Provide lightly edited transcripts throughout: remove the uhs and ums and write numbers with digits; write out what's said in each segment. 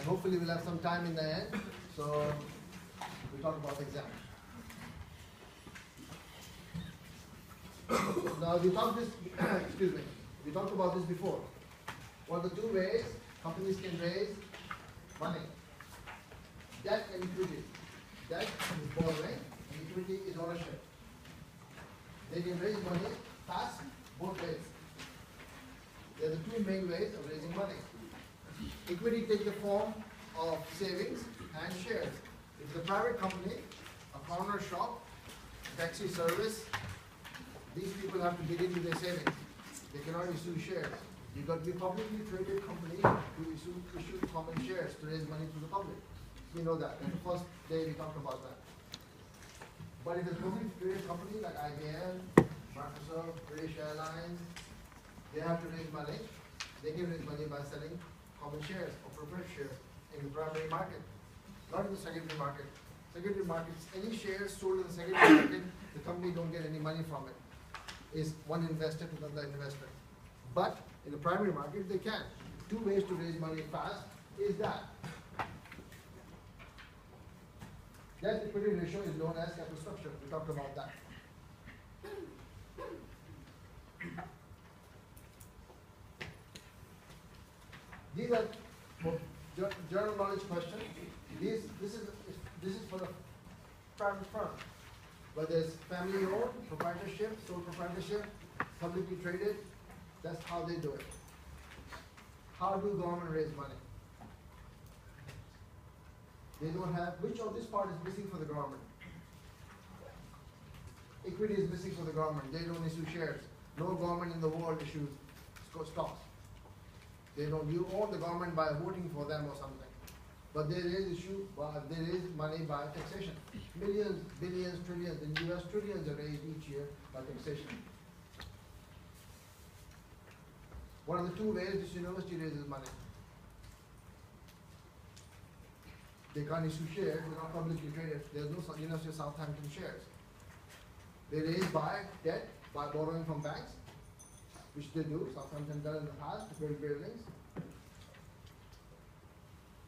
hopefully we'll have some time in the end. So we'll talk about the exam. Now we talked this, excuse me, we talked about this before. What are the two ways companies can raise money? Debt and equity. Debt is borrowing, and equity is ownership. They can raise money fast both ways. They are the two main ways of raising money. Equity takes the form of savings and shares. If it's a private company, a corner shop, taxi service, these people have to get into their savings. They cannot issue shares. You've got to be a publicly traded company to issue common shares to raise money to the public. We know that. In the first day we talked about that. But if it's a publicly traded company like IBM, Microsoft, British Airlines, they have to raise money. They can raise money by selling common shares or preferred shares in the primary market, not in the secondary market. Secondary markets, any shares sold in the secondary market, the company don't get any money from it. It's one investor to another investor. But in the primary market, they can. Two ways to raise money fast is that. Debt equity ratio is known as capital structure. We talked about that. These are general knowledge questions. This is for the private firm. Whether it's family owned, proprietorship, sole proprietorship, publicly traded, that's how they do it. How do government raise money? They don't have, which of this part is missing for the government? Equity is missing for the government. They don't issue shares. No government in the world issues stocks. They don't, you own the government by voting for them or something. But there is money by taxation. Millions, billions, trillions, in the US trillions are raised each year by taxation. What are the two ways this university raises money? They can't issue shares, they're not publicly traded. There's no University of Southampton shares. They raise by debt, by borrowing from banks, which they do. Southampton done in the past to build buildings.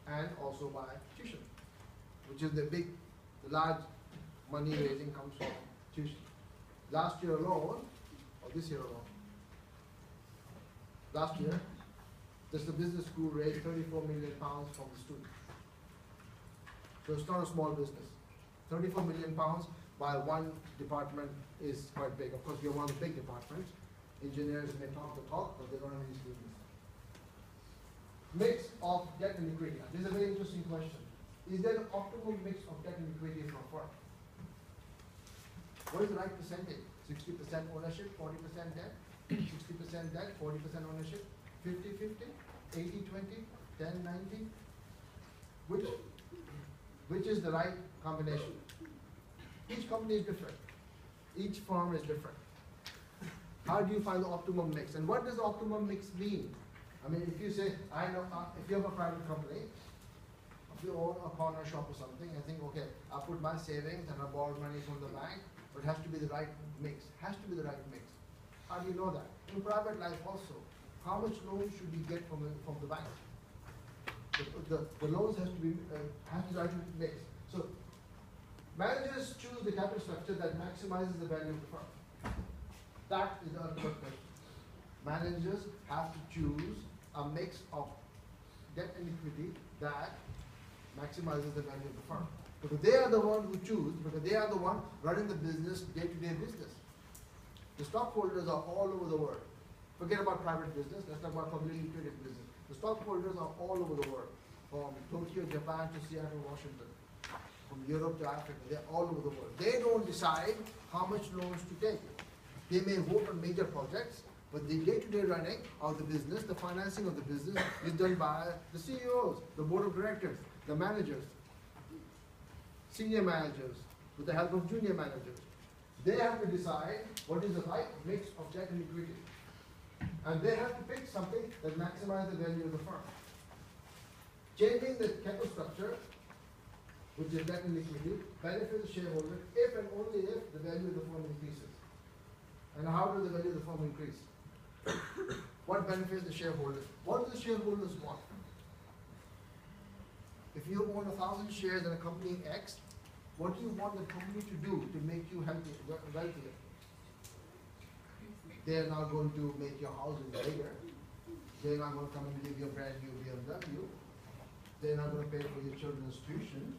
And also by tuition, which is the large money raising comes from tuition. Last year alone, or this year alone, last year, just the business school raised £34 million from the students. So it's not a small business. £34 million by one department is quite big. Of course, we are one of the big departments. Engineers may talk the talk, but they don't have any students. Mix of debt and equity. This is a very interesting question. Is there an optimal mix of debt and equity for a firm? What is the right percentage? 60% ownership, 40% debt, 60% debt, 40% ownership, 50-50, 80-20, 10-90? Which is the right combination? Each company is different. Each firm is different. How do you find the optimum mix? And what does the optimum mix mean? I mean, if you say, if you have a private company, if you own a corner shop or something, I think, okay, I put my savings and I borrow money from the bank, but it has to be the right mix. Has to be the right mix. How do you know that? In private life also, how much loans should we get from the bank? The loans has to be the right mix. So managers choose the capital structure that maximizes the value of the firm. That is the ultimate question. Managers have to choose a mix of debt and equity that maximizes the value of the firm. Because they are the one who choose, because they are the one running the business, day-to-day business. The stockholders are all over the world. Forget about private business, let's talk about publicly traded business. The stockholders are all over the world, from Tokyo, Japan to Seattle, Washington, from Europe to Africa, they're all over the world. They don't decide how much loans to take. They may vote on major projects, but the day-to-day running of the business, the financing of the business is done by the CEOs, the board of directors, the managers, senior managers, with the help of junior managers. They have to decide what is the right mix of debt and equity. And they have to pick something that maximizes the value of the firm. Changing the capital structure, which is debt and equity, benefits the shareholder if and only if the value of the firm increases. And how does the value of the firm increase? What benefits the shareholders? What do the shareholders want? If you own 1,000 shares in a company X, what do you want the company to do to make you wealthier? They're not going to make your houses bigger. They're not going to come and give you a brand new BMW. They're not going to pay for your children's tuition.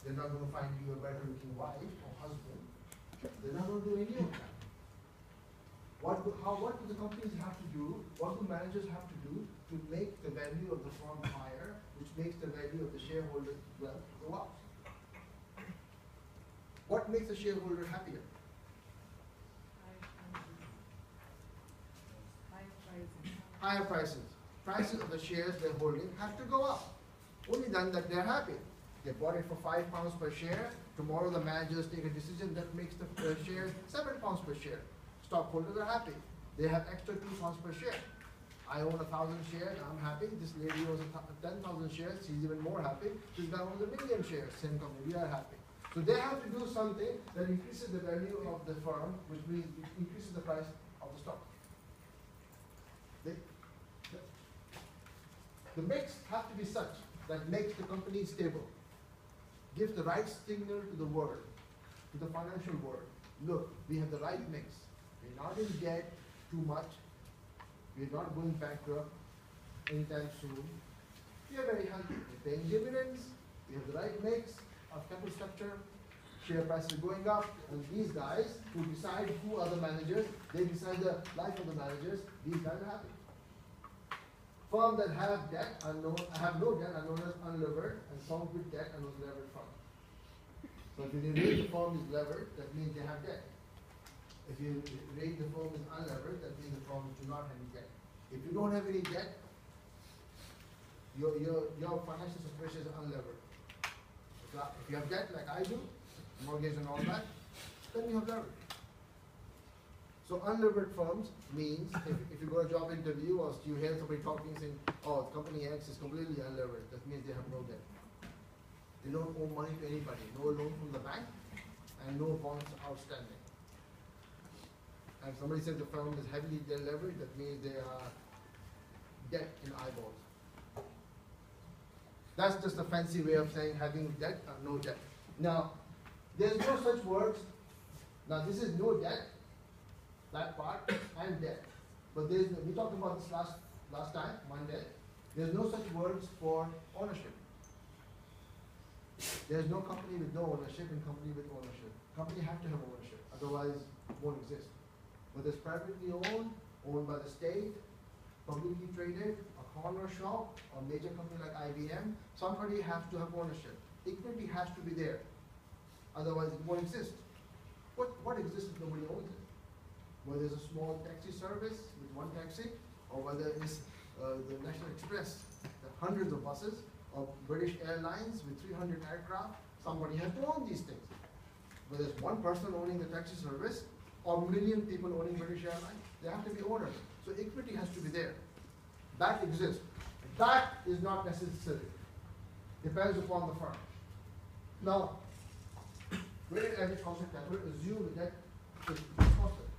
They're not going to find you a better looking wife or husband. They're not going to do any of that. What do the companies have to do, what do managers have to do to make the value of the firm higher, which makes the value of the shareholder wealth go up? What makes the shareholder happier? Higher prices. Prices of the shares they're holding have to go up. Only then that they're happy. They bought it for £5 per share. Tomorrow the managers take a decision that makes the shares £7 per share. Stockholders are happy. They have extra £2 per share. I own 1,000 shares, I'm happy. This lady owns 10,000 shares, she's even more happy. This guy owns 1,000,000 shares, same company, we are happy. So they have to do something that increases the value of the firm, which means it increases the price of the stock. The mix has to be such that makes the company stable, gives the right signal to the world, to the financial world. Look, we have the right mix. We're not in debt too much. We're not going bankrupt anytime soon. We are very healthy. We're paying dividends. We have the right mix of capital structure. Share prices are going up. And these guys who decide who are the managers, they decide the life of the managers. These guys are happy. Firms that have debt are known, have no debt are known as unlevered, and firms with debt are known as levered firms. So if you rate the firm is levered, that means they have debt. If you rate the firm as unlevered, that means the firms do not have any debt. If you don't have any debt, your financial situation is unlevered. If you have debt like I do, mortgage and all that, then you have leverage. So unlevered firms means if you go to a job interview or you hear somebody talking saying, oh, company X is completely unlevered, that means they have no debt. They don't owe money to anybody, no loan from the bank and no bonds outstanding. And somebody says the firm is heavily leveraged, that means they are debt in eyeballs. That's just a fancy way of saying having debt or no debt. Now, there's no such words. Now this is no debt, that part, and debt. But we talked about this last time, Monday. There's no such words for ownership. There's no company with no ownership and company with ownership. Company have to have ownership, otherwise it won't exist. Whether it's privately owned by the state, publicly traded, a corner shop, or major company like IBM, somebody has to have ownership. Equity has to be there, otherwise it won't exist. What exists if nobody owns it? Whether it's a small taxi service with one taxi, or whether it's the National Express, the hundreds of buses, or British Airlines with 300 aircraft, somebody has to own these things. Whether it's one person owning the taxi service, or a million people owning British Airlines, they have to be owners. So equity has to be there. That exists. That is not necessary. Depends upon the firm. Now, weighted average cost of capital assume that it's constant.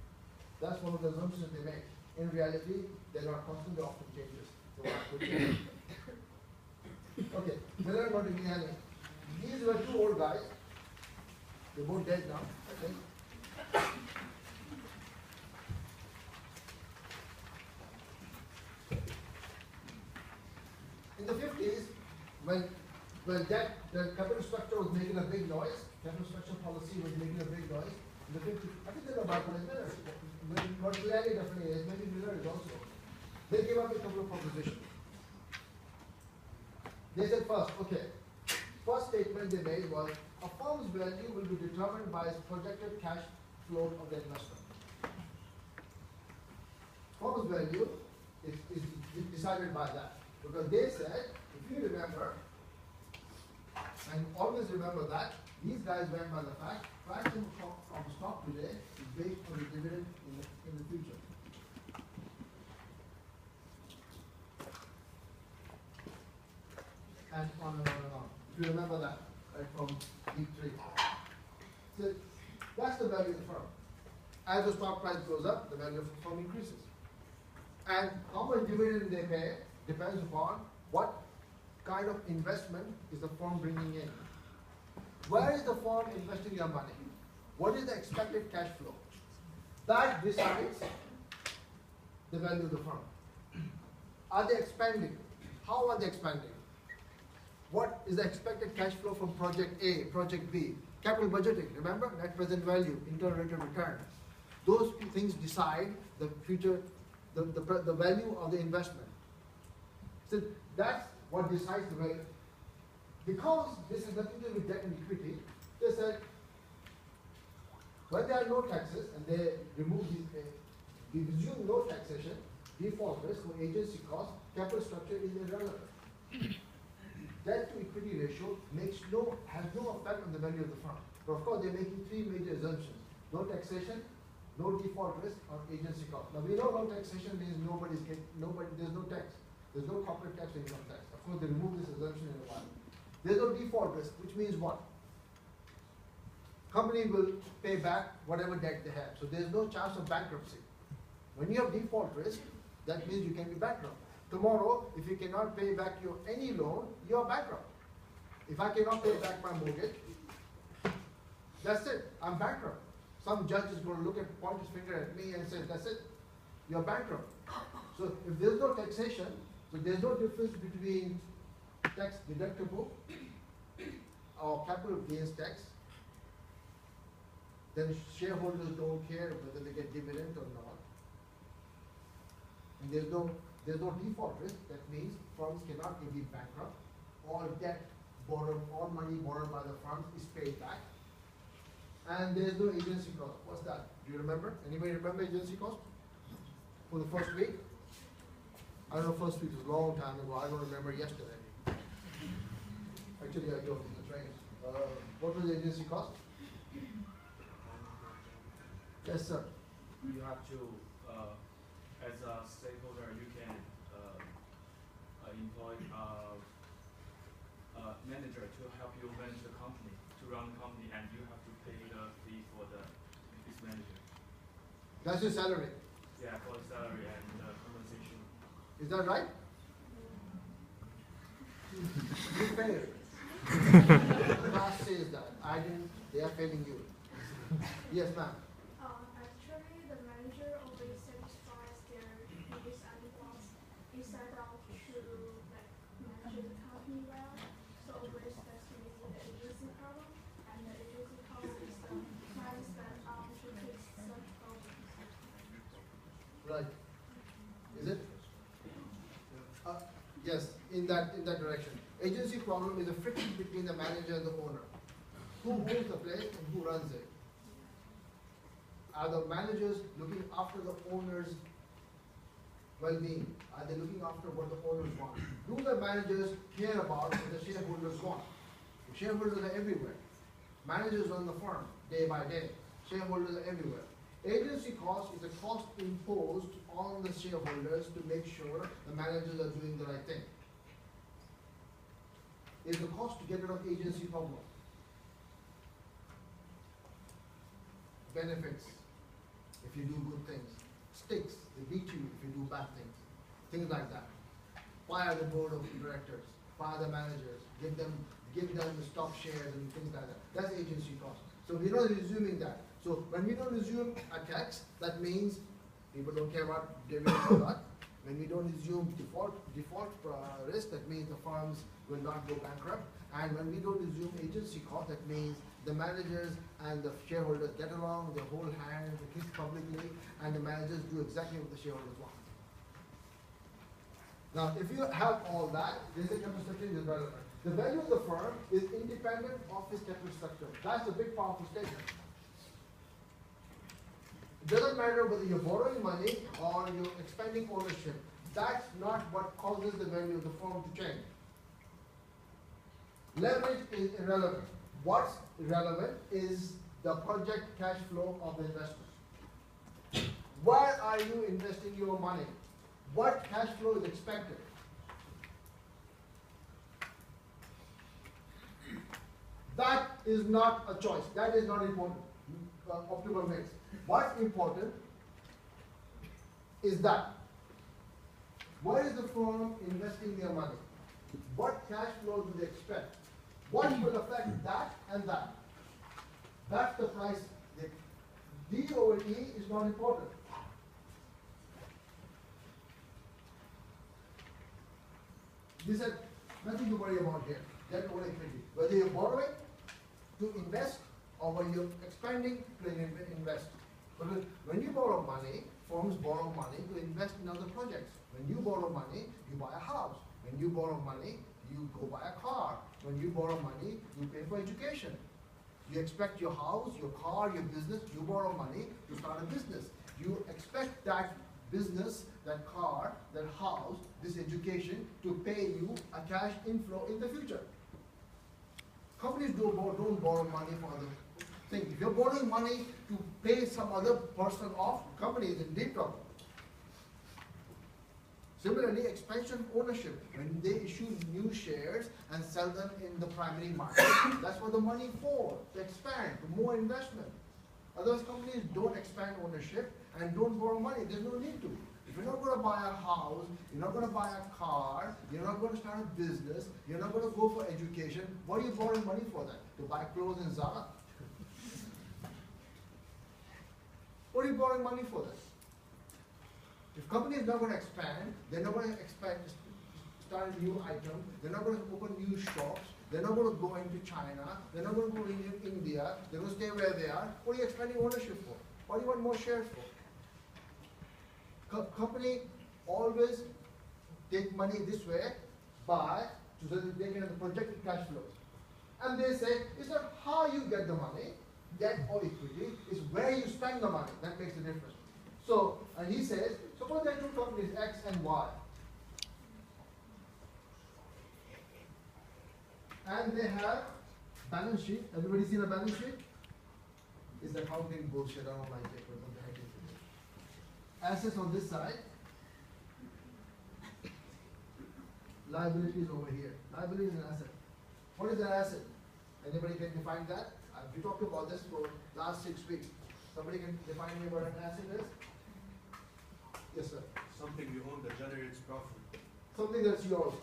That's one of the assumptions they make. In reality, they're not constant, they often changes. Okay, Miller and Modigliani. These were two old guys. They're both dead now, I think. In the 50s, when the capital structure was making a big noise, capital structure policy was making a big noise. In the 50s, I think they're about Miller. Modigliani definitely is, maybe Miller is also. They gave up a couple of propositions. They said first statement they made was, a firm's value will be determined by its projected cash flow of the investment. Firm's value is decided by that. Because they said, if you remember, and always remember that, these guys went by the fact, price of the stock today is based on the dividend in the future. And on and on and on. If you remember that, right, from deep 3. So that's the value of the firm. As the stock price goes up, the value of the firm increases. And how much dividend they pay depends upon what kind kind of investment is the firm bringing in? Where is the firm investing your money? What is the expected cash flow? That decides the value of the firm. Are they expanding? How are they expanding? What is the expected cash flow from project A, project B? Capital budgeting, remember? Net present value, internal rate of return. Those things decide the future, the value of the investment. So that's what decides the value. Because this has nothing to do with debt and equity, they said, when there are no taxes and they remove these, they resume no taxation, default risk or agency cost, capital structure is irrelevant. Debt to equity ratio has no effect on the value of the firm. But of course, they're making three major assumptions: no taxation, no default risk, or agency cost. Now we know no taxation means there's no tax. There's no corporate tax or income tax. Of course, they remove this assumption in a while. There's no default risk, which means what? Company will pay back whatever debt they have. So there's no chance of bankruptcy. When you have default risk, that means you can be bankrupt. Tomorrow, if you cannot pay back any loan, you're bankrupt. If I cannot pay back my mortgage, that's it, I'm bankrupt. Some judge is going to point his finger at me and say, that's it, you're bankrupt. So if there's no taxation, so there's no difference between tax deductible or capital gains tax, then shareholders don't care whether they get dividend or not. And there's no default risk. That means firms cannot be bankrupt. All debt borrowed, all money borrowed by the firms is paid back. And there's no agency cost. What's that? Do you remember? Anybody remember agency cost? For the first week? I don't know, first week was a long time ago. I don't remember yesterday. Actually, I drove in the train. What was the agency cost? Yes, sir. You have to, as a stakeholder, you can employ a manager to help you manage the company, to run the company, and you have to pay the fee for this manager. That's your salary. Yeah, for the salary and the compensation. Is that right? You failed. Class says that. I didn't. They are failing you. Yes, ma'am. Actually, the manager always satisfies their needs and wants instead of to manage the company well. So always that's the agency problem, and the agency cost is the time spent on to fix such problems. Right. Is it? Yes, in that direction. Agency problem is a friction between the manager and the owner. Who owns the place and who runs it? Are the managers looking after the owner's well-being? Are they looking after what the owners want? Do the managers care about what the shareholders want? The shareholders are everywhere. Managers run the firm day by day. Shareholders are everywhere. Agency cost is a cost imposed on the shareholders to make sure the managers are doing the right thing. It's the cost to get rid of agency problem. Benefits if you do good things. Sticks, they beat you if you do bad things. Things like that. Fire the board of directors, fire the managers, give them the stock shares and things like that. That's agency cost. So we're not resuming that. So when we don't resume a tax, that means people don't care about dividends or not. When we don't resume default risk, that means the firms will not go bankrupt. And when we don't resume agency cost, that means the managers and the shareholders get along, they hold hands, they kiss publicly, and the managers do exactly what the shareholders want. Now, if you have all that, this capital structure is relevant. The value of the firm is independent of its capital structure. That's a big, powerful statement. It doesn't matter whether you're borrowing money or you're expanding ownership. That's not what causes the value of the firm to change. Leverage is irrelevant. What's relevant is the project cash flow of the investment. Where are you investing your money? What cash flow is expected? That is not a choice. That is not important. Optimal mix. What's important is that where is the firm investing their money? what cash flow do they expect? What will affect that and that? That's the price. The D over E is not important. These are nothing to worry about here. Debt over equity. Whether you're borrowing to invest or when you're expanding to invest. Because when you borrow money, firms borrow money to invest in other projects. When you borrow money, you buy a house. When you borrow money, you go buy a car. When you borrow money, you pay for education. You expect your house, your car, your business, you borrow money to start a business. You expect that business, that car, that house, this education to pay you a cash inflow in the future. Companies don't borrow money for other things. If you're borrowing money to pay some other person off, company is in deep trouble. Similarly, expansion ownership, when they issue new shares and sell them in the primary market, that's what the money for, to expand, to more investment. Otherwise, companies don't expand ownership and don't borrow money. There's no need to. If you're not going to buy a house, you're not going to buy a car, you're not going to start a business, you're not going to go for education, what are you borrowing money for then? To buy clothes in Zara? What are you borrowing money for then? If company is not going to expand, they're not going to start a new item, they're not going to open new shops, they're not going to go into China, they're not going to go into India, they're going to stay where they are. What are you expanding ownership for? What do you want more shares for? Company always take money this way so that they can have the projected cash flows. And they say, it's not how you get the money, debt or equity, it's where you spend the money that makes the difference. So, and he says, suppose there are two companies, X and Y. And they have balance sheet. Everybody seen a balance sheet? It's accounting bullshit, I don't like it, but what the heck is it? Assets on this side. Liabilities over here. Liability is an asset. What is an asset? Anybody can define that? We talked about this for last 6 weeks. Somebody can define me what an asset is? Yes, sir. Something you own that generates profit. Something that's yours.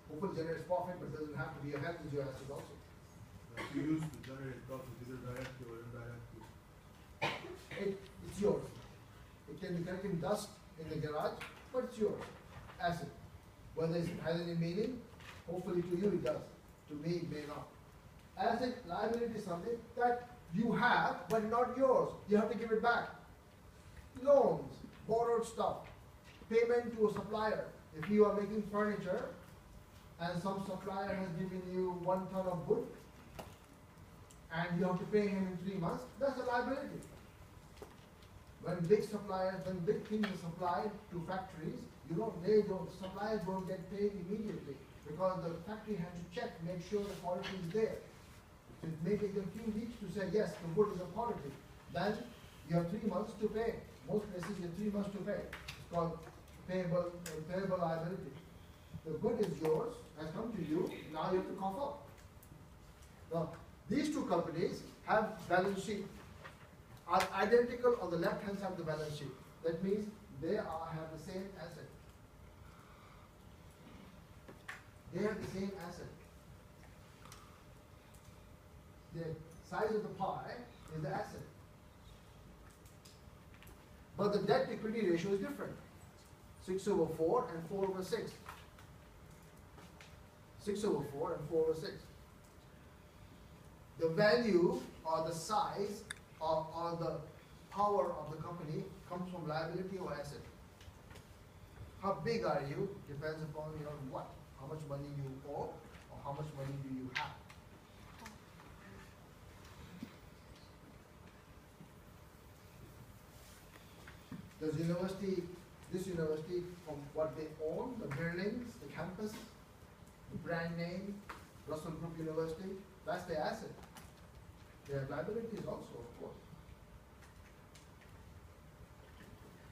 Hopefully generates profit, but it doesn't have to be. Your health is your asset also. That you use to generate profit either directly or indirectly. It's yours. It can be collecting dust in the garage, but it's yours. Asset. Whether it has any meaning, hopefully to you it does. To me it may not. Asset, liability is something that you have, but not yours. You have to give it back. Loans, borrowed stuff, payment to a supplier. If you are making furniture and some supplier has given you 1 ton of wood and you have to pay him in 3 months, that's a liability. When big things are supplied to factories, suppliers don't get paid immediately because the factory has to check, make sure the quality is there. It may take a few weeks to say, yes, the wood is of quality. Then you have 3 months to pay. Most places you have 3 months to pay. It's called payable liability. The good is yours, has come to you, now you have to cough up. Now, these two companies have balance sheet, are identical on the left hand side of the balance sheet. That means they have the same asset. They have the same asset. The size of the pie is the asset. But the debt equity ratio is different. 6/4 and 4/6. 6/4 and 4/6. The value or the size or the power of the company comes from liability or asset. How big are you depends upon what, how much money you owe or how much money do you have. This university, from what they own, the buildings, the campus, the brand name, Russell Group University, that's the asset. They have liabilities also, of course.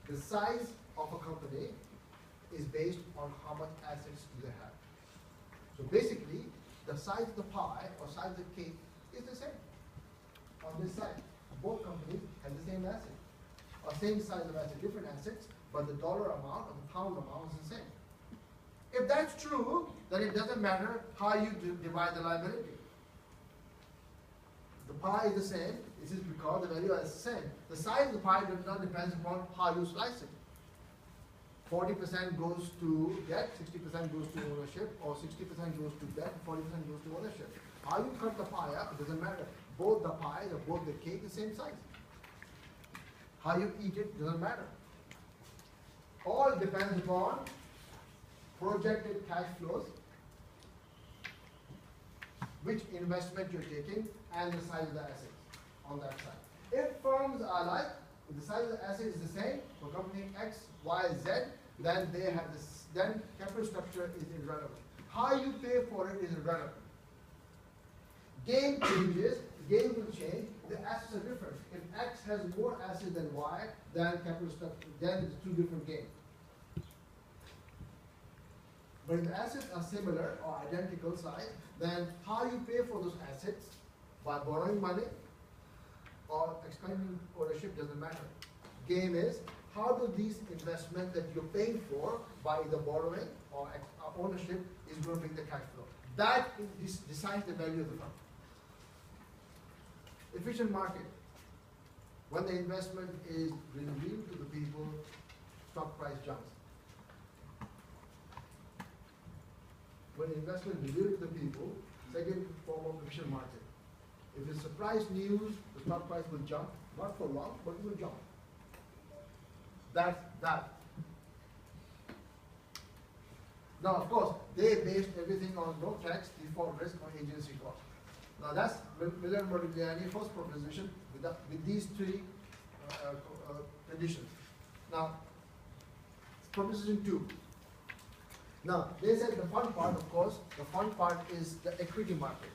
The size of a company is based on how much assets do they have. So basically, the size of the pie or size of the cake is the same. On this side, both companies have the same asset. Or same size of asset, different assets, but the dollar amount or the pound amount is the same. If that's true, then it doesn't matter how you divide the liability. The pie is the same. This is because the value is the same. The size of the pie does not depend upon how you slice it. 40% goes to debt, 60% goes to ownership, or 60% goes to debt, 40% goes to ownership. How you cut the pie up, it doesn't matter. Both the pies or both the cake, the same size. How you eat it doesn't matter. All depends upon projected cash flows, which investment you're taking, and the size of the assets on that side. If firms are like, if the size of the asset is the same for company X, Y, Z, then they have this, then capital structure is irrelevant. How you pay for it is irrelevant. Game changes, game will change, the assets are different. If X has more assets than Y, then capital structure, then it's two different games. But if the assets are similar or identical size, then how you pay for those assets, by borrowing money or expanding ownership, doesn't matter. Game is, how do these investments that you're paying for by either borrowing or ownership is going to bring the cash flow. That decides the value of the firm. Efficient market. When the investment is revealed to the people, stock price jumps. When investment is revealed to the people, second form of efficient market. If it's surprise news, the stock price will jump, not for long, but it will jump. That's that. Now, of course, they based everything on no tax, default risk, or agency cost. Now, that's Miller and Modigliani first proposition with these three conditions. Now, proposition 2. Now, they said the fun part, of course, the fun part is the equity market.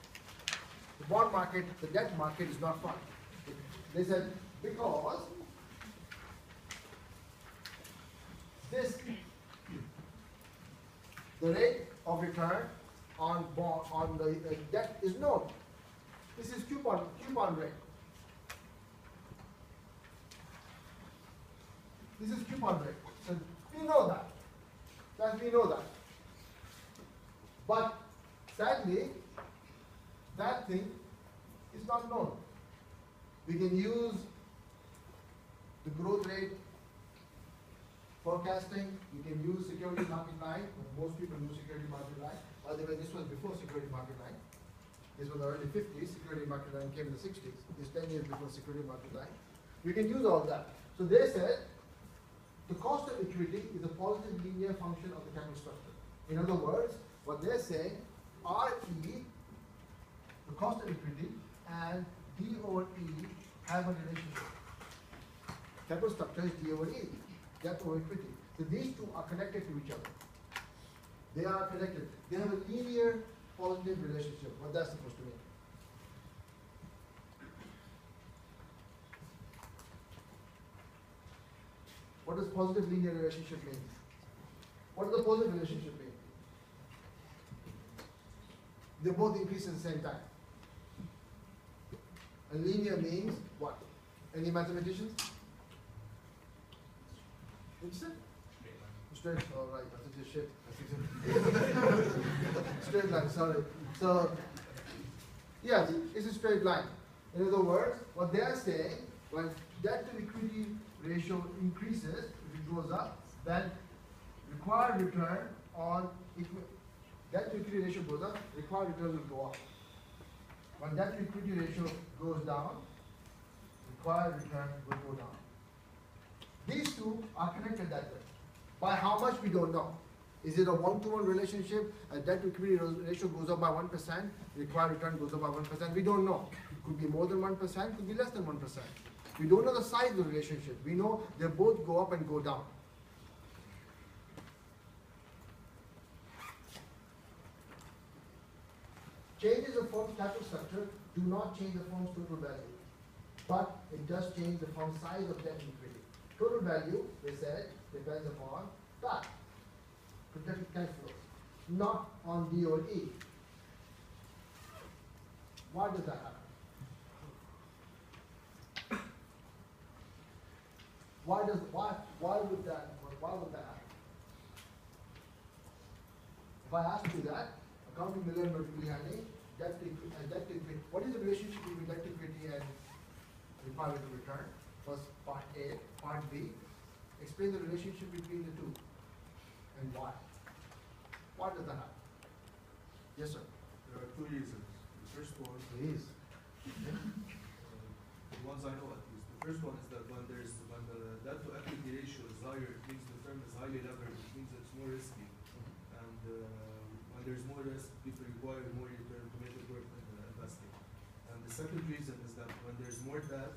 The bond market, the debt market is not fun. They said because this, the rate of return on bond on the debt is known. This is coupon rate. This is coupon rate. So we know that. We know that. But sadly, that thing is not known. We can use the growth rate forecasting, we can use security market line, most people use security market line. By the way, this was before security market line. This was the early 50s, security market line came in the 60s. It's 10 years before security market line. We can use all that. So they said, the cost of equity is a positive linear function of the capital structure. In other words, what they're saying, RE, the cost of equity, and D over E have a relationship. Capital structure is D over E, debt over equity. So these two are connected to each other. They are connected. They have a linear positive relationship. What that's supposed to mean? What does positive linear relationship mean? What does the positive relationship mean? They both increase at the same time. And linear means what? Any mathematicians? What you said? Straight. Oh, right. That's just shit. Straight line. Sorry. So, yes, it's a straight line. In other words, what they are saying, when debt to equity ratio increases, if it goes up, then required return on debt to equity ratio goes up, required return will go up. When debt to equity ratio goes down, required return will go down. These two are connected that way. By how much we don't know. Is it a one-to-one relationship? A debt to equity ratio goes up by 1%, required return goes up by 1%. We don't know. It could be more than 1%, could be less than 1%. We don't know the size of the relationship. We know they both go up and go down. Changes of firm's capital structure do not change the firm's total value, but it does change the firm's size of debt and equity. Total value, they said, depends upon that, projected cash flows, not on D or E. Why does that happen? Why would that happen? I ask you that, accounting million vertically handling, debt equity, what is the relationship between debt equity and required to return? Was part A. Part B, explain the relationship between the two and why. Why does that happen? Yes, sir. There are two reasons. The first one, Please. the ones I know at least. The first one is that when the debt to equity ratio is higher, it means the firm is highly leveraged. It means it's more risky. And when there's more risk, people require more return to make it worth investing. And the second reason is that when there's more debt,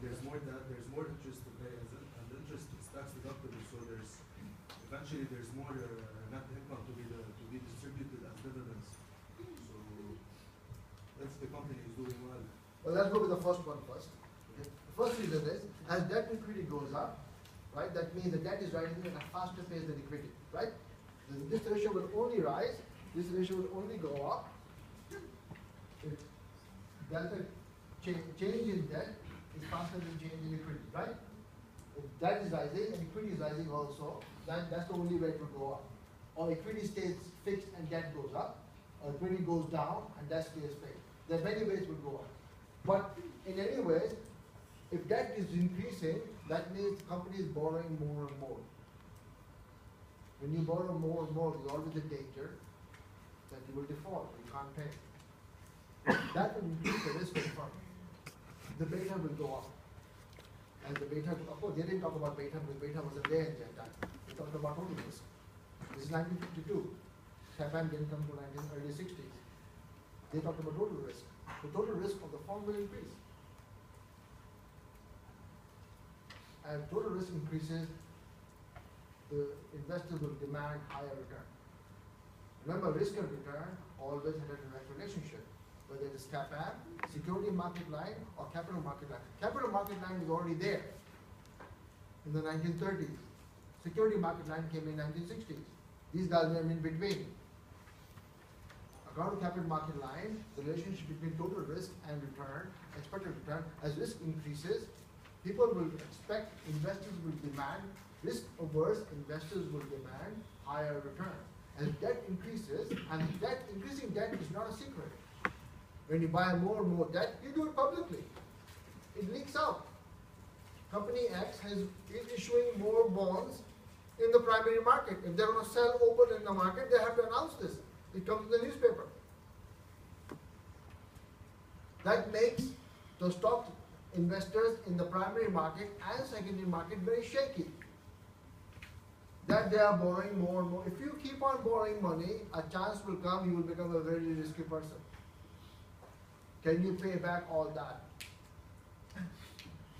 there's more interest to pay, and the interest is tax deductible. So eventually there's more net income to be distributed as dividends. So that's the company is doing well. Well, let's go with the first one first. Okay. The first reason is, as debt equity goes up, right, that means the debt is rising at a faster pace than equity, right? This ratio will only rise, this ratio will only go up if delta change in debt is faster than change in equity, right? If debt is rising and equity is rising also, then that's the only way it will go up. Or equity stays fixed and debt goes up, or equity goes down and debt stays fixed. There are many ways it will go up. But in any ways, if debt is increasing, that means the company is borrowing more and more. When you borrow more and more, there's always a danger that you will default, or you can't pay. That will increase the risk of the firm. The beta will go up. And the beta, of course, they didn't talk about beta because beta wasn't there in that time. They talked about total risk. This is 1952. Japan didn't come to early 60s. They talked about total risk. The total risk of the firm will increase. And total risk increases, the investors will demand higher return. Remember, risk and return always had a direct relationship, whether it is CAPM, security market line, or capital market line. Capital market line is already there in the 1930s. Security market line came in 1960s. These guys were in between. According to capital market line, the relationship between total risk and return, expected return, as risk increases, people will expect, investors will demand, risk-averse investors will demand higher return. As debt increases, and increasing debt is not a secret. When you buy more and more debt, you do it publicly. It leaks out. Company X is issuing more bonds in the primary market. If they're going to sell open in the market, they have to announce this. It comes in the newspaper. That makes the stock investors in the primary market and secondary market very shaky. That they are borrowing more and more. If you keep on borrowing money, a chance will come you will become a very risky person. Can you pay back all that?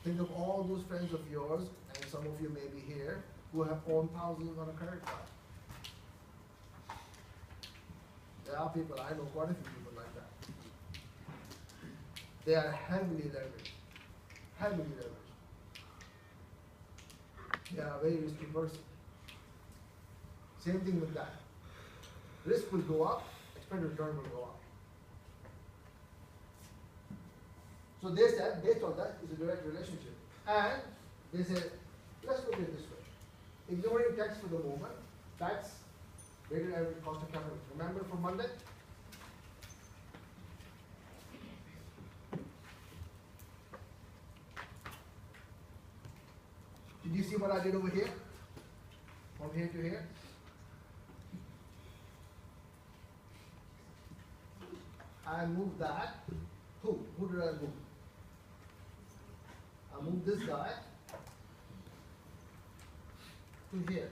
Think of all those friends of yours, and some of you may be here, who have owned thousands on a credit card. There are people, I know quite a few people like that. They are heavily leveraged. Heavily leveraged. They are a very risky person. Same thing with that. Risk will go up, expected return will go up. So they said, based on that, it's a direct relationship. And they said, let's look at it this way. Ignoring tax for the moment, tax, weighted average cost of capital. Remember from Monday? Did you see what I did over here? From here to here? I moved that. Who did I move? I moved this guy to here.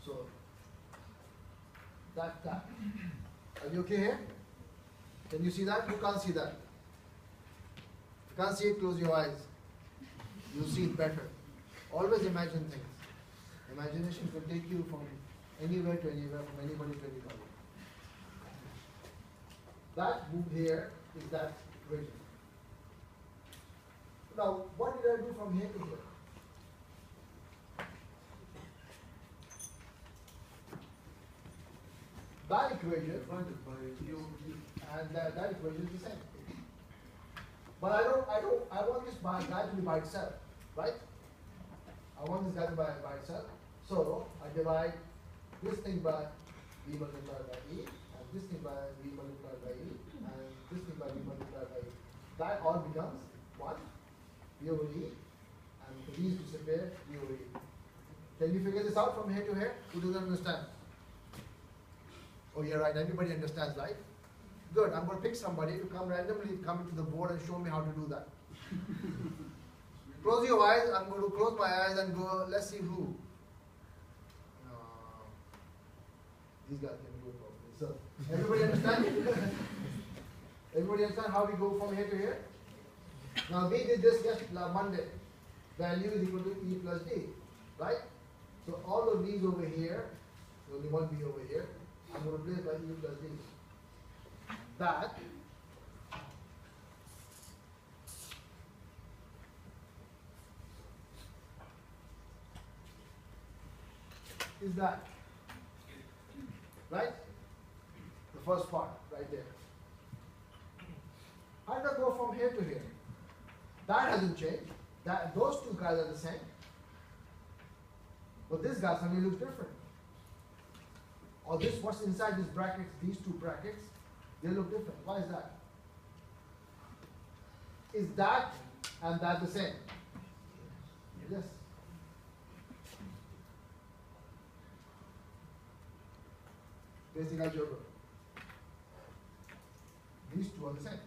So that. Are you okay here? Can you see that? You can't see that. If you can't see it, close your eyes. You'll see it better. Always imagine things. Imagination can take you from anywhere to anywhere, from anybody to anybody. That move here is that equation. Now, what did I do from here to here? That equation, Divided by E over D. and that equation is the same. But I want this guy to be by itself, right? I want this guy to be by itself. So I divide this thing by V multiplied by E, and this thing by V multiplied by E, and this thing by V multiplied by E. That all becomes 1 V over E, and these disappear V over E. Can you figure this out from here to here? Who doesn't understand? Oh, yeah, right. Everybody understands, right? Good. I'm going to pick somebody to come randomly come into the board and show me how to do that. Close your eyes. I'm going to close my eyes and go. Let's see who. These guys can do it probably. So, everybody understand? Everybody understand how we go from here to here? Now, we did this just Monday. Value is equal to E plus D, right? So, all of these over here, only one B over here, I'm going to replace by E plus D. That is that, right? The first part, right there. How do I go from here to here? That hasn't changed. Those two guys are the same. But this guy suddenly looks different. Or this, what's inside these brackets, these two brackets, they look different. Why is that? Is that and that the same? Yes. Basic algebra. These two are the same.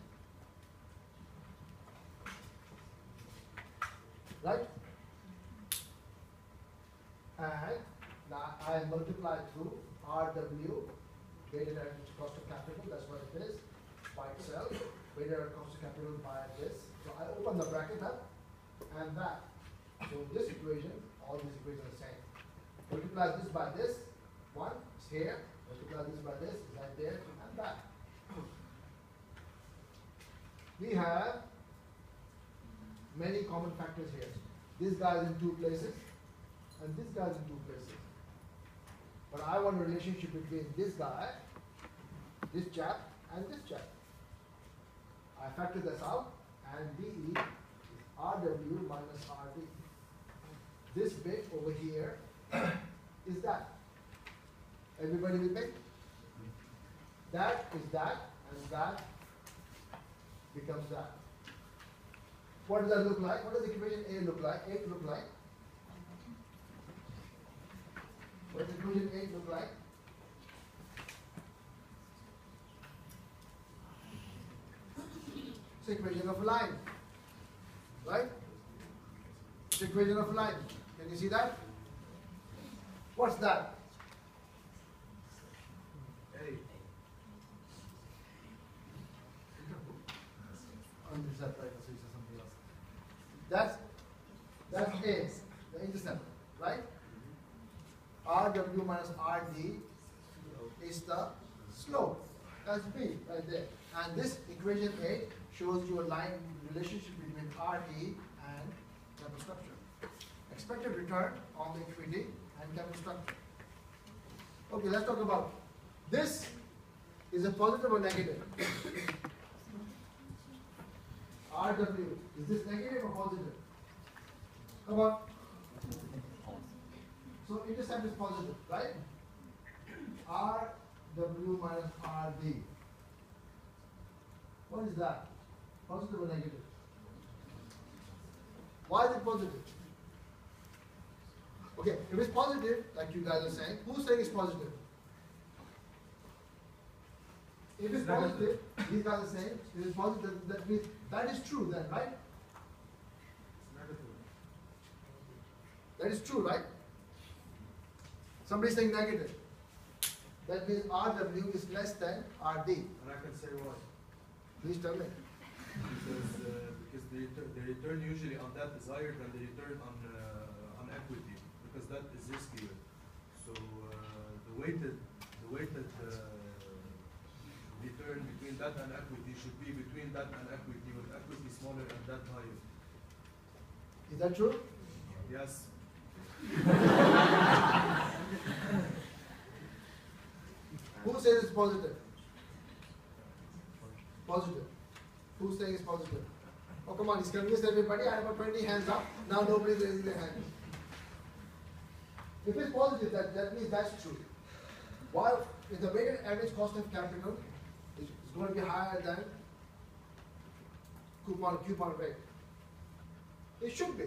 Right? And now I multiply through RW, weighted average cost of capital, that's what it is, by itself, weighted average cost of capital by this. So I open the bracket up, and that. So this equation, all these equations are the same. Multiply this by this, one is here, multiply this by this, is right there, and that. We have many common factors here. This guy is in two places, and this guy is in two places. But I want a relationship between this guy, this chap, and this chap. I factor this out, and DE is RW minus RD. This bit over here is that. Everybody with me? That is that, and that becomes that. What does that look like? What does equation A look like? 8 look like? What does equation 8 look like? It's equation of a line, right? It's equation of a line. Can you see that? What's that? Hey. Intercept, right? So it's something else. That's A, the intercept, right? RW minus RD is the slope. That's B right there. And this equation 8 shows you a line relationship between RD and capital structure. Expected return on the equity and capital structure. Okay, let's talk about this. Is a positive or negative? RW, is this negative or positive? Come on. So intercept is positive, right? RW minus RD. What is that? Positive or negative? Why is it positive? Okay, if it's positive, like you guys are saying, who's saying it's positive? If it's positive, these guys are saying it is positive, that means that is true then, right? That is true, right? Somebody saying negative. That means RW is less than RD. And I can say why. Please tell me. Because the return usually on that is higher than the return on equity, because that is riskier. So the weighted return between that and equity should be between that and equity, with equity smaller and that higher. Is that true? Yes. Who says it's positive? Positive. Who's saying it's positive? Oh, come on, he's convinced everybody. I have got 20 hands up. Now nobody's raising their hand. If it's positive, that means that's true. While if the weighted average cost of capital is going to be higher than coupon rate. It should be.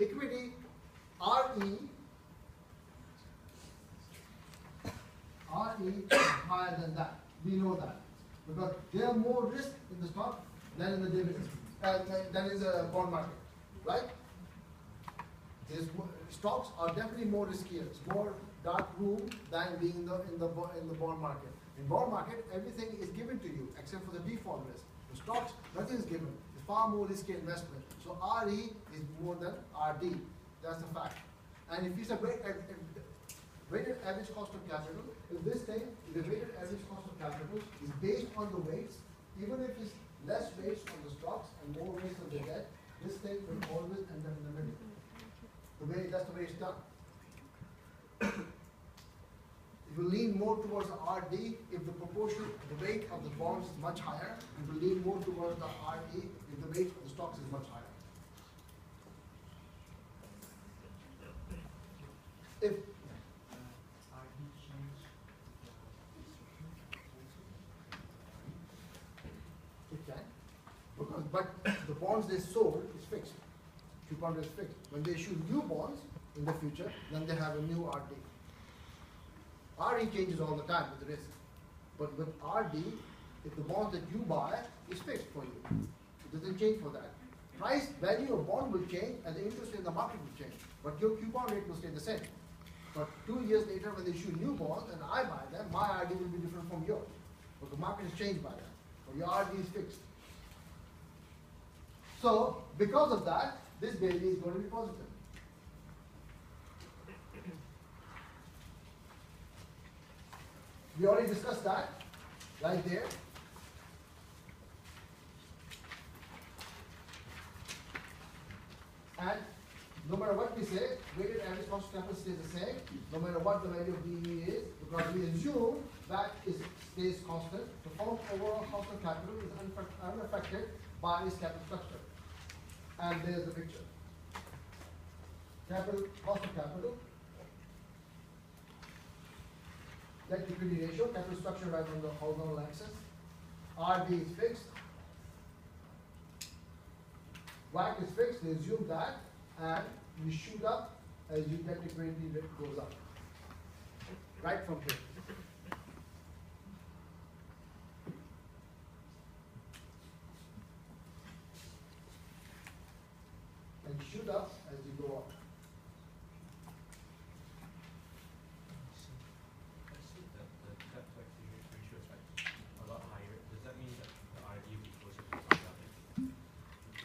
Equity RE is higher than that. We know that. Because there are more risk in the stock than in the dividends, than in the bond market. Right? Stocks are definitely more riskier. It's more dark room than being in the bond market. In bond market, everything is given to you except for the default risk. In stocks, nothing is given. It's far more risky investment. So RE is more than RD. That's the fact. And if you say weighted average cost of capital, if this thing, the weighted average cost of capital is based on the weights, even if it's less weights on the stocks and more weights on the debt, this thing will always end up in the middle. That's the way it's done. It will lean more towards the RD if the proportion, the weight of the bonds is much higher. It will lean more towards the RD if the weight of the stocks is much higher. If it can, but the bonds they sold is fixed. Coupon rate is fixed. When they issue new bonds in the future, then they have a new RD. RE changes all the time with the risk. But with RD, if the bond that you buy is fixed for you, it doesn't change for that. Price value of bond will change and the interest rate in the market will change. But your coupon rate will stay the same. But 2 years later when they issue new bonds and I buy them, my RD will be different from yours. But the market is changed by that. But your RD is fixed. So because of that, this baby is going to be positive. We already discussed that, right there. And no matter what we say, weighted average cost of capital stays the same, no matter what the value of DE is, because we assume that it stays constant. The firm's overall cost of capital is unaffected by its capital structure. And there's the picture. Capital, cost of capital, debt equity ratio, capital structure right on the horizontal axis. RD is fixed. WACC is fixed, they assume that, and you shoot up as your debt equity rate goes up. Right from here. And shoot up as you go up.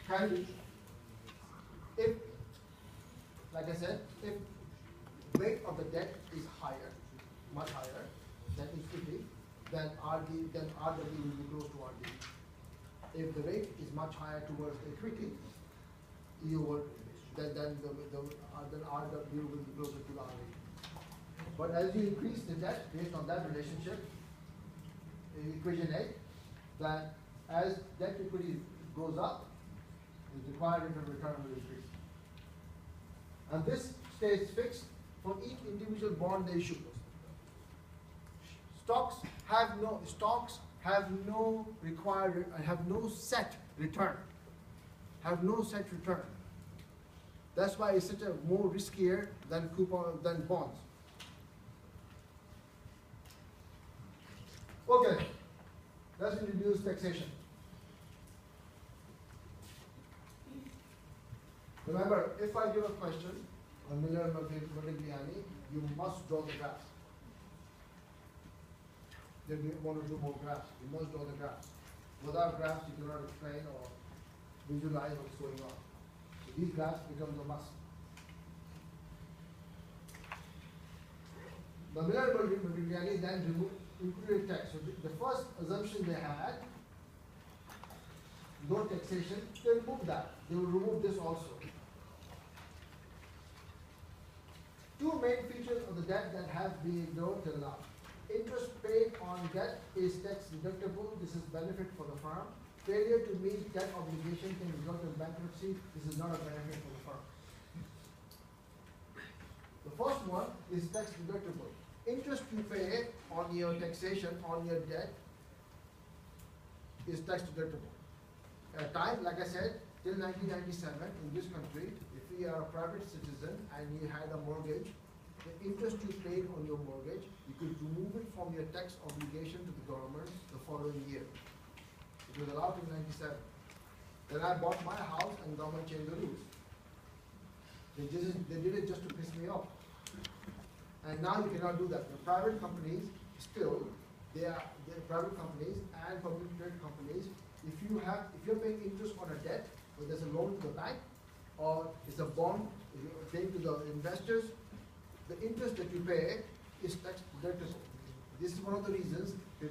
Can be. If, like I said, if weight of the debt is higher, much higher than equity, then RD, then RW will be close to RD. If the rate is much higher towards equity, you would then RW will be closer to RD. But as you increase the debt based on that relationship, equation A, that as debt equity goes up, the required rate of return will increase. And this stays fixed for each individual bond they issue. Stocks have no required, have no set return. Have no set return. That's why it's such a more riskier than bonds. Okay, let's introduce taxation. Remember, if I give a question on Miller and Modigliani, you must draw the graph. There'll be one or two more graphs. You must draw the graphs. Without graphs, you cannot explain or visualize what's going on. So these graphs become the must. The Miller and Modigliani then included tax. So the first assumption they had, no taxation, they remove that. They will remove this also. Two main features of the debt that have been ignored till now. Interest paid on debt is tax deductible. This is benefit for the firm. Failure to meet debt obligation can result in bankruptcy. This is not a benefit for the firm. The first one is tax deductible. interest you pay on your taxation, on your debt, is tax deductible. At a time, like I said, till 1997 in this country, if you are a private citizen and you had a mortgage, the interest you paid on your mortgage, you could remove it from your tax obligation to the government the following year. It was allowed in 97. Then I bought my house and government changed the rules. They did it just to piss me off. And now you cannot do that. The private companies still, they're private companies and public trade companies. If you're paying interest on a debt, or there's a loan to the bank, or it's a bond you're paying to the investors, the interest that you pay is tax deductible. This is one of the reasons that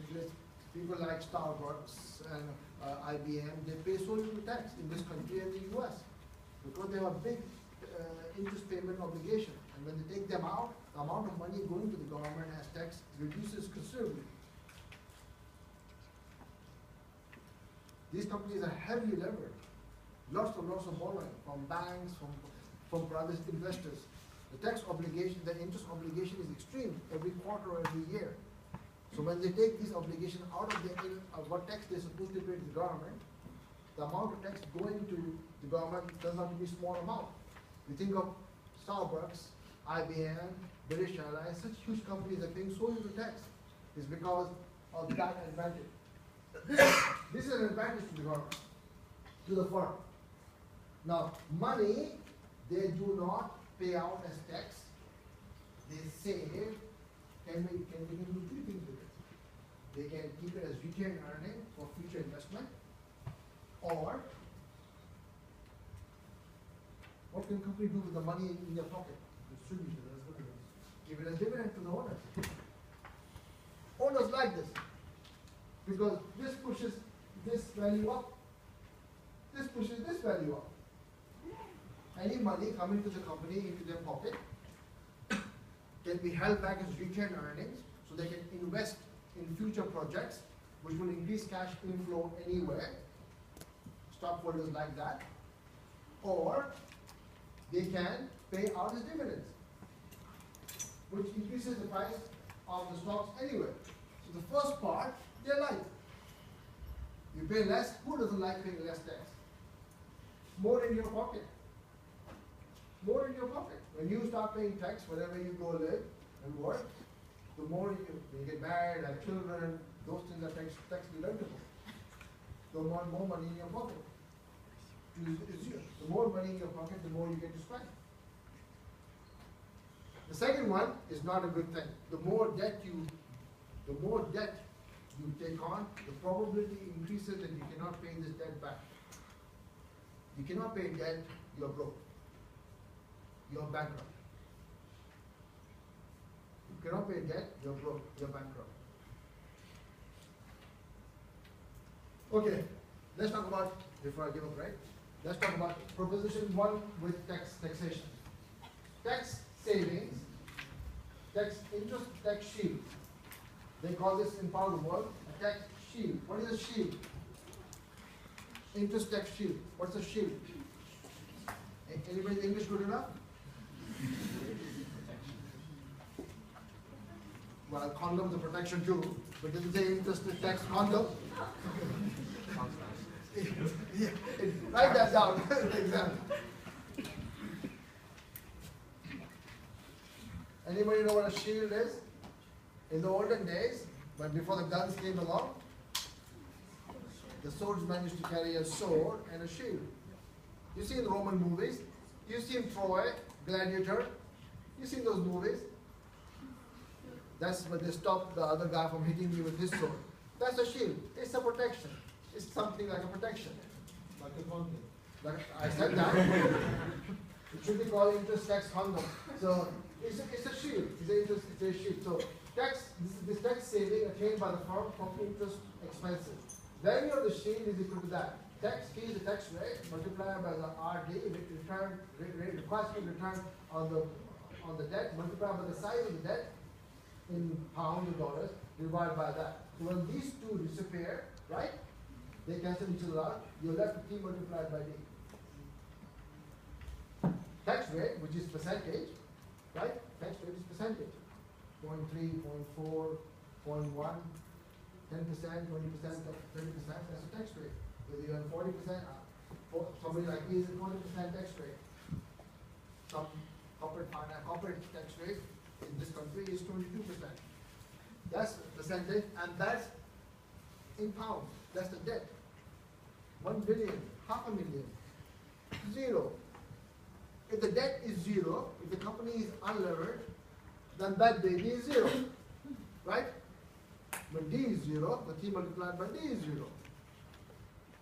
people like Starbucks and IBM, they pay so little tax in this country and the US because they have a big interest payment obligation. And when they take them out, the amount of money going to the government as tax reduces considerably. These companies are heavily leveraged. Lots of borrowing from banks, from private investors. The tax obligation, the interest obligation is extreme every quarter or every year. So when they take this obligation out of what tax they're supposed to pay to the government, the amount of tax going to the government turns out to be a small amount. You think of Starbucks, IBM, British Airlines, such huge companies are paying so little tax. It's because of that advantage. This is an advantage to the government, to the firm. Now, money, they do not pay out as tax. They save, can do three things with it. They can keep it as retained earning for future investment, or what can company do with the money in their pocket? Distribute it as dividends. Give it as dividend to the owners. Owners like this because this pushes this value up. This pushes this value up. Any money coming to the company into their pocket can be held back as retained earnings so they can invest in future projects which will increase cash inflow anywhere. Stockholders like that. Or they can pay out as dividends, which increases the price of the stocks anyway. So the first part, they like. You pay less, who doesn't like paying less tax? More in your pocket. More in your pocket. When you start paying tax, wherever you go live and work, the more when you get married, have children, those things are tax deductible. The more money in your pocket. The more money in your pocket, the more you get to spend. The second one is not a good thing. The more debt you take on, the probability increases that you cannot pay this debt back. You cannot pay debt, you're broke. You're bankrupt. You cannot pay debt, you're broke, you're bankrupt. Okay, let's talk about, before I give a break, let's talk about proposition 1 with taxation. Tax savings, tax interest, tax shield. They call this in part of the world a tax shield. What is a shield? Interest tax shield. What's a shield? Anybody English good enough? Well, condoms are protection too, but does it say interest tax condom? Yeah, write that down. Example. Anybody know what a shield is? In the olden days, but before the guns came along, the swordsman used to carry a sword and a shield. You see in the Roman movies, you see in Troy, Gladiator, you see those movies. That's when they stop the other guy from hitting me with his sword. That's a shield. It's a protection. It's something like a protection. Like a condom. Like I said that. It should be called interest tax condom. So it's a shield. It's a shield. So this tax saving attained by the firm from interest expenses. Value of the shield is equal to that. Tax fee is the tax rate multiplied by the RD, return requested return on the debt multiplied by the size of the debt in pounds or dollars divided by that. So when these two disappear, right? They cancel each other out. You're left with T multiplied by D. Tax rate, which is percentage, right? Tax rate is percentage. 0.3, 0.4, 0.1, 10%, 20%, 30%, that's a tax rate. Whether you're on 40%, somebody like me is a 20% tax rate. Some corporate tax rate in this country is 22%. That's the percentage, and that's in pounds. That's the debt. 1 billion, half a million, zero. If the debt is zero, if the company is unlevered, then that baby is zero, right? When D is zero, the T multiplied by D is zero.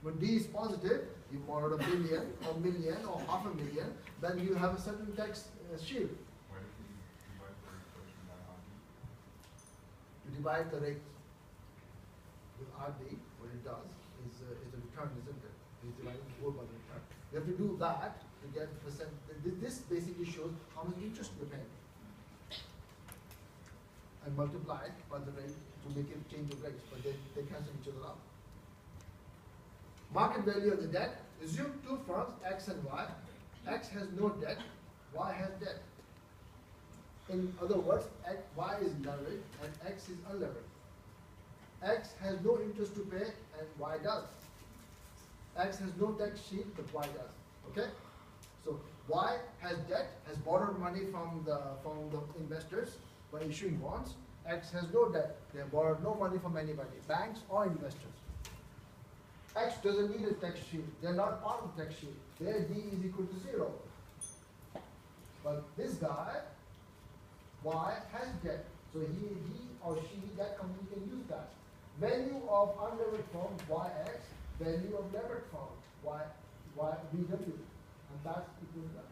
When D is positive, you borrowed a billion or million or half a million, then you have a certain tax shield. Why did you divide the equation by RD? You divide the rate with RD, what it does is a return, isn't it? It's dividing the whole by the return. You have to do that to get the percent. This basically shows how much interest you're paying. And multiply it by the rate to make it change the rates, but they cancel each other out. Market value of the debt, assume two firms, X and Y. X has no debt, Y has debt. In other words, Y is leveraged and X is unlevered. X has no interest to pay and Y does. X has no tax sheet, but Y does. Okay? So Y has debt, has borrowed money from the investors by issuing bonds. X has no debt. They have borrowed no money from anybody, banks or investors. X doesn't need a tax sheet. They're not part of the tax sheet. Their D is equal to 0. But this guy, Y, has debt. So he or she, that company can use that. Value of unlevered firm, YX. Value of levered firm, YBW. And that's equal to that.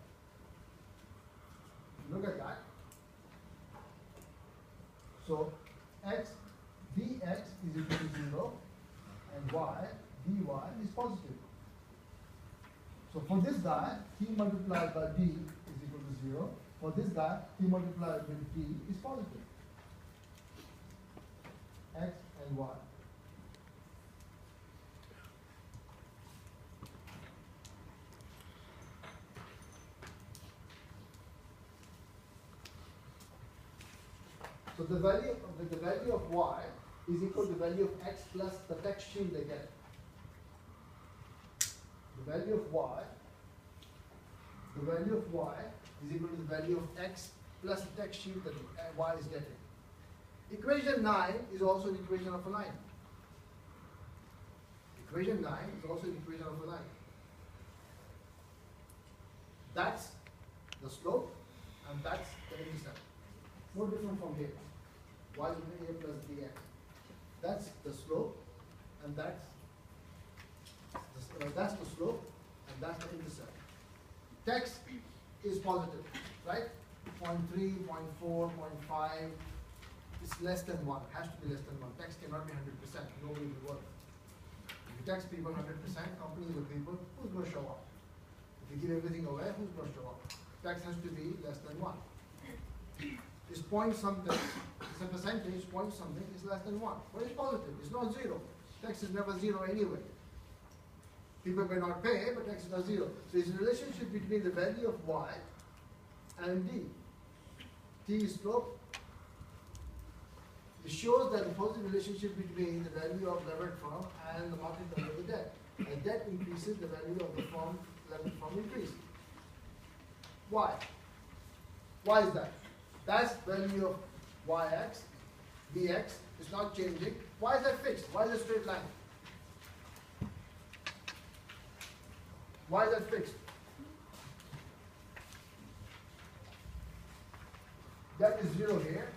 Look at that. So Dx is equal to 0 and dy is positive. So for this guy, T multiplied by D is equal to 0. For this guy, T multiplied with D is positive. X and Y. So the value of Y is equal to the value of X plus the tax shield they get. The value of Y is equal to the value of X plus the tax shield that Y is getting. Equation 9 is also an equation of a line. Equation 9 is also an equation of a line. That's the slope and that's the intercept. No different from here. Y is equal to A plus dx. That's the slope, and that's the slope, and that's the intercept. Tax is positive, right? 0.3, 0.4, 0.5. It's less than 1. It has to be less than 1. Tax cannot be 100%. Nobody will work. If you tax people 100%, companies or people, who's going to show up? If you give everything away, who's going to show up? Tax has to be less than 1. It's point something, it's a percentage, point something is less than 1. But it's positive, it's not 0. Tax is never 0 anyway. People may not pay, but tax is not 0. So it's a relationship between the value of Y and D. T is slope. It shows that the positive relationship between the value of levered firm and the market value of the debt. As debt increases, the value of the firm, levered firm increases. Why? Why is that? That's value of Yx, dx is not changing. Why is that fixed? Why is it a straight line? Why is that fixed? That is 0 here.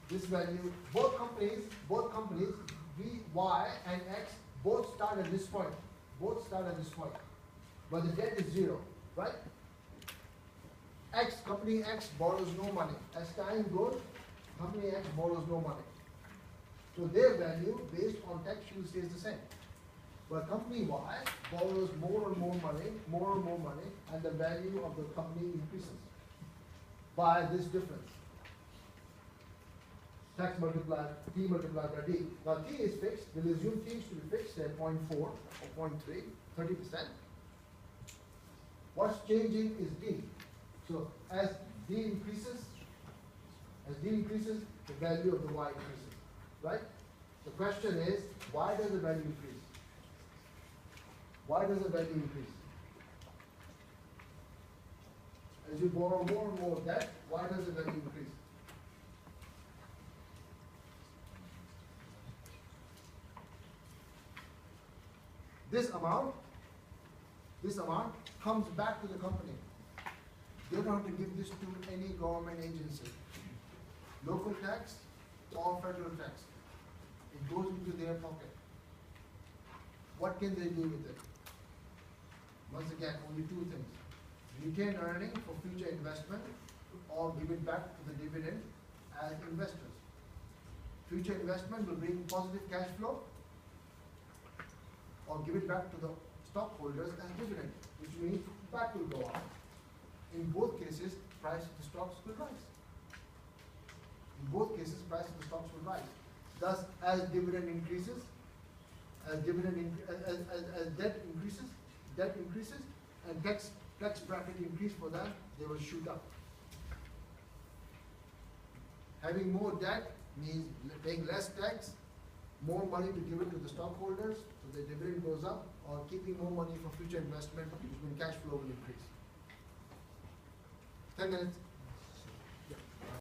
This value, both companies, V, Y and X, both start at this point. Both start at this point. But the debt is 0, right? Company X borrows no money. As time goes, company X borrows no money. So their value based on tax shield stays the same. But company Y borrows more and more money, and the value of the company increases by this difference. Tax multiplied, T multiplied by D. Now T is fixed. We'll assume T is to be fixed at 0.4 or 0.3, 30%. What's changing is D. So as D increases, the value of the Y increases, right? The question is, why does the value increase? Why does the value increase? As you borrow more and more debt, why does the value increase? This amount comes back to the company. They don't have to give this to any government agency. Local tax or federal tax. It goes into their pocket. What can they do with it? Once again, only two things. Retain earning for future investment or give it back to the dividend as investors. Future investment will bring positive cash flow or give it back to the stockholders as dividend, which means that will go up. In both cases, price of the stocks will rise. In both cases, price of the stocks will rise. Thus, as dividend increases, as debt increases, and tax bracket increase for them, they will shoot up. Having more debt means paying less tax, more money to give it to the stockholders, so the dividend goes up, or keeping more money for future investment, which means cash flow will increase. 10 minutes.